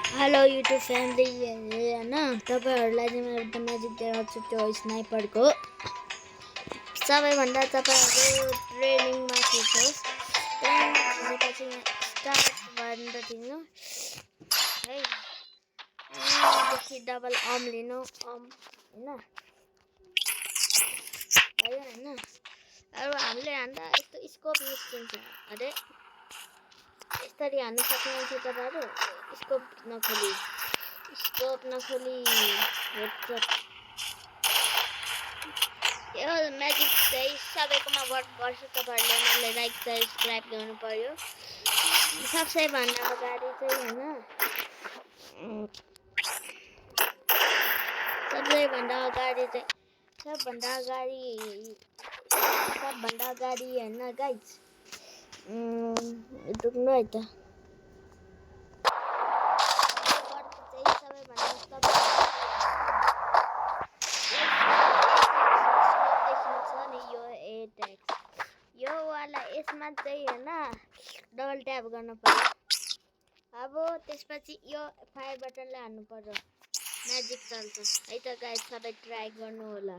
Hello YouTube family होइन तपाईँहरूलाई चाहिँ मैले एकदम नजिक देखाउँछु त्यो स्नाइपरको सबैभन्दा तपाईँहरू ट्रेनिङमा खिच्नुहोस्। ट्रेनिङमा खिचेपछि यहाँ स्टार्ट भनेर थिच्नु है। यहाँदेखि डबल लिनु होइन भयो होइन। अब हामीले हान्दा यस्तो स्कोप निस्किन्छ अरे यसरी हान्नु सक्नुहुन्छ तपाईँहरू। स्कोप नखोली हेडसट यो म्याजिक चाहिँ सबैकोमा वर्क गर्छ। तपाईँहरूले मलाई लाइक सब्सक्राइब गर्नु पर्यो। सबसे भन्दा अगाडि चाहिँ होइन सबभन्दा अगाडि होइन गाइज दुख्नु है त यो वाला यसमा चाहिँ होइन डबल ट्याप गर्नु पर्यो। अब त्यसपछि यो फायर बटनले हान्नु पर्यो। म्याजिक चल्छ है त गाइस, सबै ट्राई गर्नु होला।